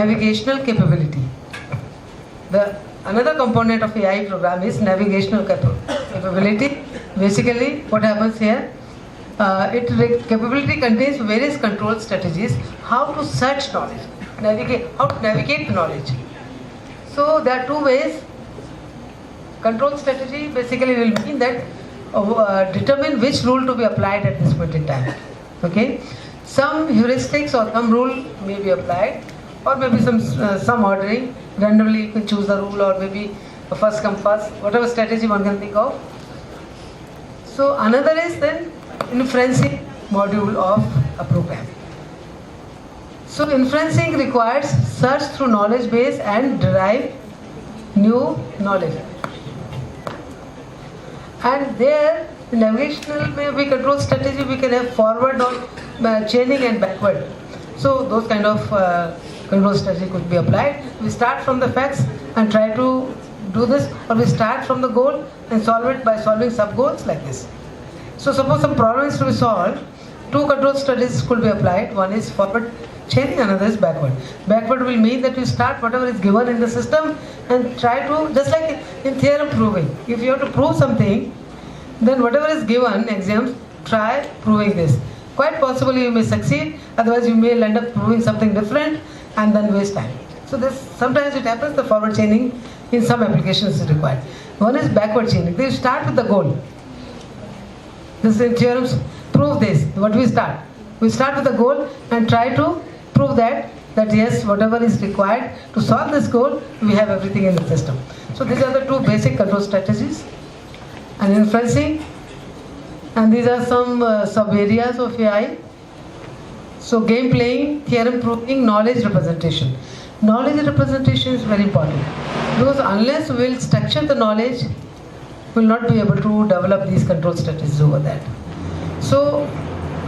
navigational capability. Another component of AI program is navigational capability. Basically, what happens here? Capability contains various control strategies, how to search knowledge, how to navigate the knowledge. So there are two ways. Control strategy basically will mean that determine which rule to be applied at this point in time. Okay, some heuristics or some rule may be applied, or maybe some ordering. Randomly you can choose the rule, or maybe first come first, whatever strategy one can think of. So another is then inferencing module of a program. So inferencing requires search through knowledge base and derive new knowledge. And there, the navigational maybe control strategy, we can have forward or chaining and backward. So those kind of control strategy could be applied. We start from the facts and try to do this, or we start from the goal and solve it by solving sub-goals like this. So suppose some problem is to be solved, two control strategies could be applied. One is forward chaining, another is backward. Backward will mean that you start whatever is given in the system and try to, just like in theorem proving, if you have to prove something, then whatever is given, exams, try proving this. Quite possibly you may succeed, otherwise you may end up proving something different and then waste time. So this, sometimes it happens, the forward chaining in some applications is required. One is backward chaining. They start with the goal. This in theorems, prove this, what we start. We start with the goal and try to prove that yes, whatever is required to solve this goal, we have everything in the system. So these are the two basic control strategies. And inferencing, and these are some sub-areas of AI. So game playing, theorem proving, knowledge representation. Knowledge representation is very important, because unless we will structure the knowledge, we will not be able to develop these control strategies over that. So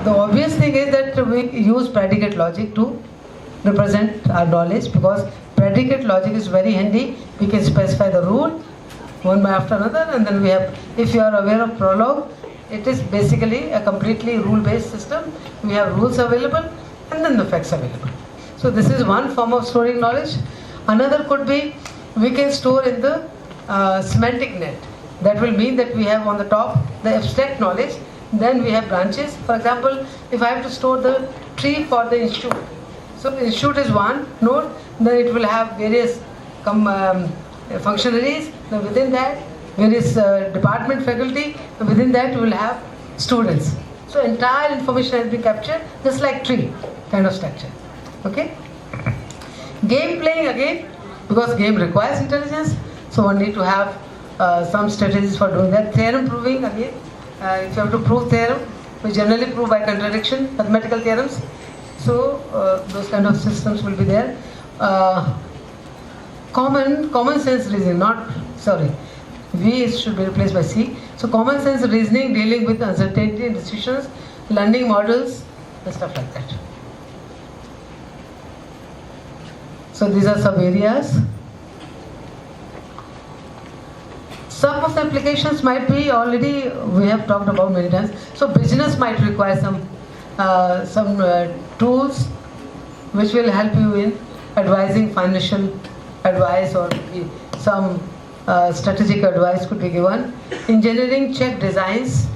the obvious thing is that we use predicate logic to represent our knowledge, because predicate logic is very handy. We can specify the rule one by after another, and then we have, if you are aware of Prolog, it is basically a completely rule-based system. We have rules available and then the facts available. So this is one form of storing knowledge. Another could be, we can store in the semantic net. That will mean that we have on the top the abstract knowledge, then we have branches. For example, if I have to store the tree for the institute, so institute is one node, then it will have various functionaries, then within that various department faculty, and within that you will have students. So entire information has been captured, just like tree kind of structure. Okay. Game playing again, because game requires intelligence, so one need to have some strategies for doing that. Theorem proving again, if you have to prove theorem, we generally prove by contradiction, mathematical theorems. So those kind of systems will be there. Common sense reasoning, V should be replaced by C. So common sense reasoning, dealing with uncertainty in decisions, learning models, and stuff like that. So these are some areas. Some of the applications might be already, we have talked about many times. So business might require some tools which will help you in advising financial advice, or maybe some strategic advice could be given. Engineering, check designs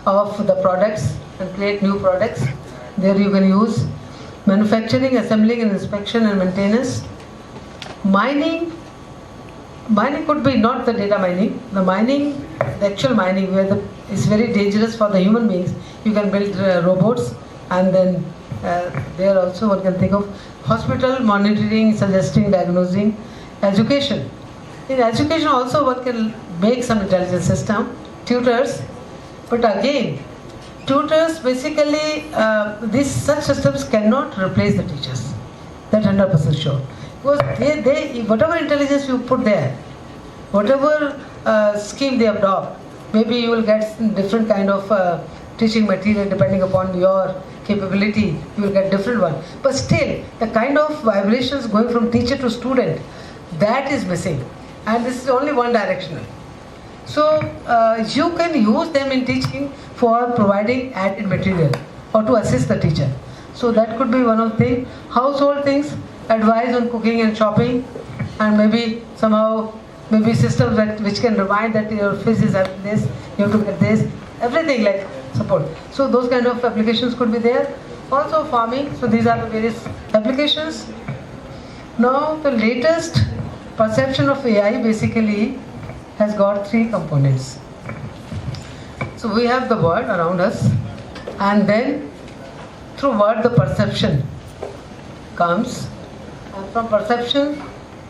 of the products and create new products. There you can use. Manufacturing, assembling and inspection and maintenance. Mining could be not the data mining. The actual mining where is very dangerous for the human beings. You can build robots, and then there also one can think of hospital monitoring, suggesting, diagnosing. Education. In education also one can make some intelligence system, tutors, but again, tutors basically, such systems cannot replace the teachers. That's 100% sure. Because they whatever intelligence you put there, whatever scheme they adopt, maybe you will get different kind of teaching material depending upon your capability, you will get different one. But still, the kind of vibrations going from teacher to student, that is missing. And this is only one directional. So you can use them in teaching for providing added material or to assist the teacher. So that could be one of the household things. advice on cooking and shopping, and maybe somehow maybe systems which can remind that your fridge is having this, you have to get this, everything like support. So those kind of applications could be there. Also farming, so these are the various applications. Now the latest perception of AI basically has got three components. So we have the world around us, and then through word the perception comes, and from perception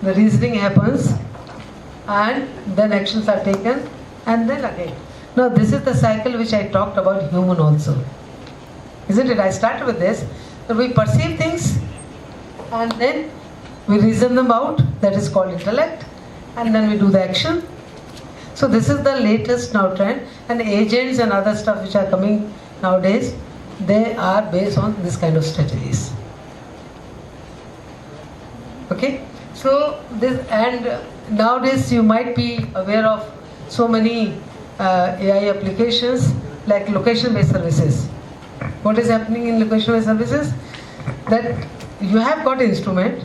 the reasoning happens, and then actions are taken, and then again. Now this is the cycle which I talked about human also. Isn't it? I started with this, that we perceive things and then we reason them out, that is called intellect, and then we do the action. So this is the latest now trend, and agents and other stuff which are coming nowadays, they are based on this kind of strategies. Okay? So this, and nowadays you might be aware of so many AI applications like location-based services. What is happening in location-based services? That you have got instrument,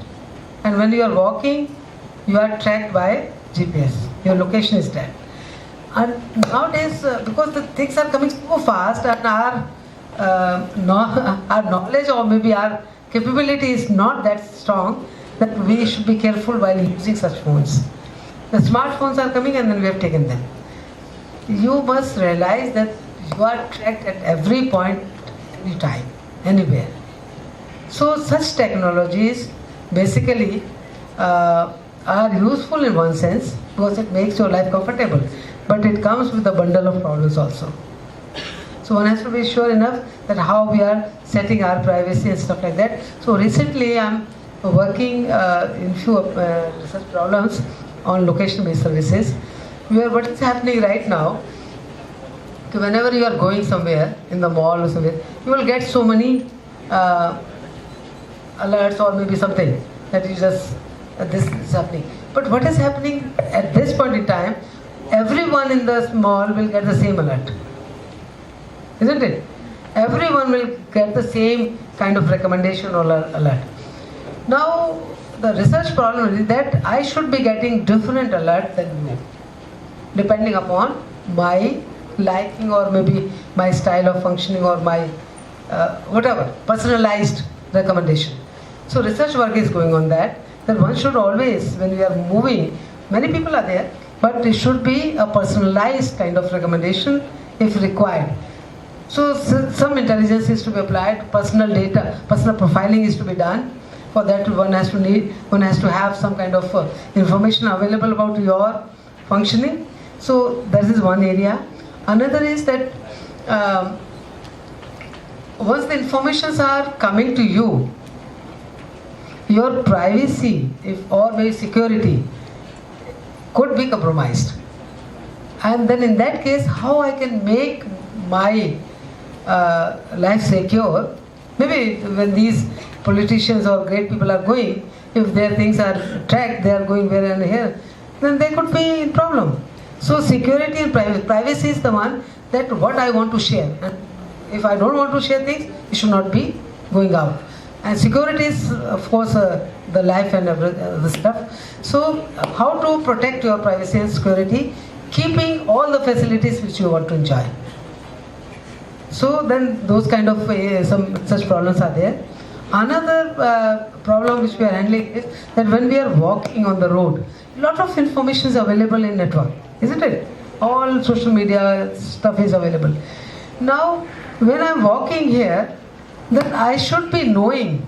and when you are walking, you are tracked by GPS. Your location is tracked. And nowadays, because the things are coming so fast, and our knowledge or maybe our capability is not that strong, that we should be careful while using such phones. The smartphones are coming, and then we have taken them. You must realize that you are tracked at every point, any time, anywhere. So such technologies basically are useful in one sense because it makes your life comfortable, but it comes with a bundle of problems also. So one has to be sure enough that how we are setting our privacy and stuff like that. So recently I'm working in few research problems on location-based services, where what is happening right now, whenever you are going somewhere in the mall or somewhere, you will get so many alerts or maybe something that you just this is happening. But what is happening at this point in time, everyone in the mall will get the same alert, isn't it? Everyone will get the same kind of recommendation or alert. Now the research problem is that I should be getting different alert than you, depending upon my liking or maybe my style of functioning or my whatever, personalized recommendation. So research work is going on that one should always, when we are moving, many people are there, but it should be a personalized kind of recommendation if required. So some intelligence is to be applied, personal data, personal profiling is to be done. For that one has to have some kind of information available about your functioning. So that is one area. Another is that once the informations are coming to you, your privacy or maybe security could be compromised. And then in that case, how I can make my life secure? Maybe when these politicians or great people are going, if their things are tracked, they are going where and here, then they could be in problem. So security and privacy is the one that what I want to share. And if I don't want to share things, it should not be going out. And security is, of course, the life and the stuff. So how to protect your privacy and security, keeping all the facilities which you want to enjoy. So then those kind of some such problems are there. Another problem which we are handling is that when we are walking on the road, a lot of information is available in network, isn't it? All social media stuff is available. Now, when I am walking here, then I should be knowing,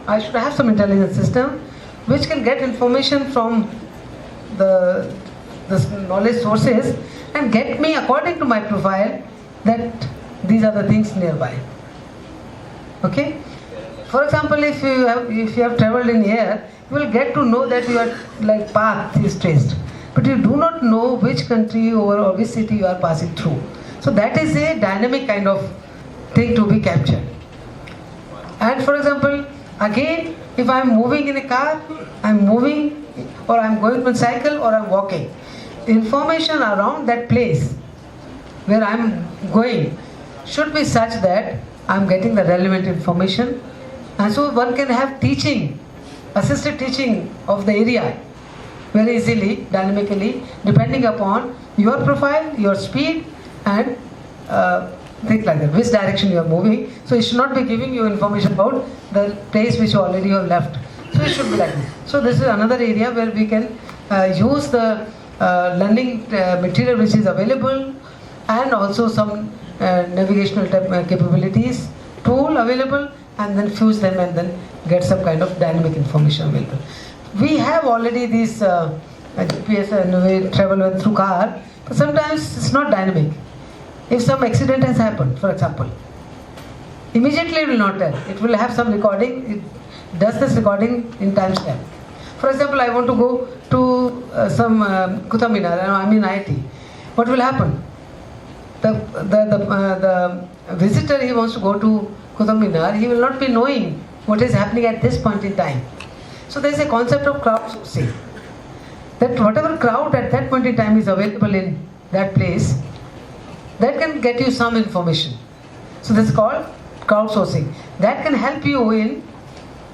I should have some intelligence system which can get information from the knowledge sources and get me according to my profile that these are the things nearby. Okay? For example, if you have traveled in air, you will get to know that your like path is traced, but you do not know which country or which city you are passing through. So that is a dynamic kind of thing to be captured. And for example, again, if I am moving in a car, I am moving, or I am going on cycle, or I am walking, information around that place where I am going should be such that I am getting the relevant information. And so one can have teaching assisted teaching of the area very easily, dynamically, depending upon your profile, your speed, and things like that, which direction you are moving. So it should not be giving you information about the place which you already have left. So it should be like this. So this is another area where we can use the learning material which is available, and also some navigational type capabilities tool available, and then fuse them and then get some kind of dynamic information available. We have already these GPS and we travel through car, but sometimes it's not dynamic. If some accident has happened, for example, immediately it will not tell. It will have some recording. It does this recording in timestamp. For example, I want to go to some Qutub Minar, I'm in IIT. What will happen? The visitor, he wants to go to Qutub Minar, he will not be knowing what is happening at this point in time. So there is a concept of crowdsourcing, that whatever crowd at that point in time is available in that place, that can get you some information. So this is called crowdsourcing. That can help you in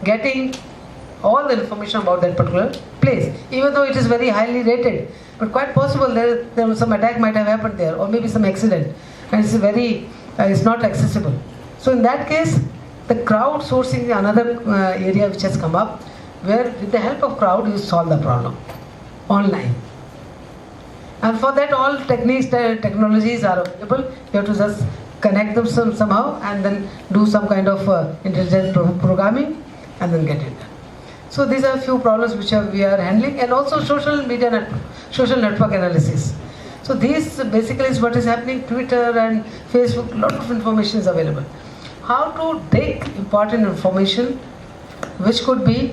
getting all the information about that particular place, even though it is very highly rated. But quite possible there some attack might have happened there, or maybe some accident, and it's not accessible. So in that case, the crowdsourcing is another area which has come up, where with the help of crowd you solve the problem online. And for that, all technologies are available. You have to just connect them somehow and then do some kind of intelligent programming and then get it done. So these are a few problems which we are handling, and also social network analysis. So these basically is what is happening. Twitter and Facebook, a lot of information is available. How to take important information which could be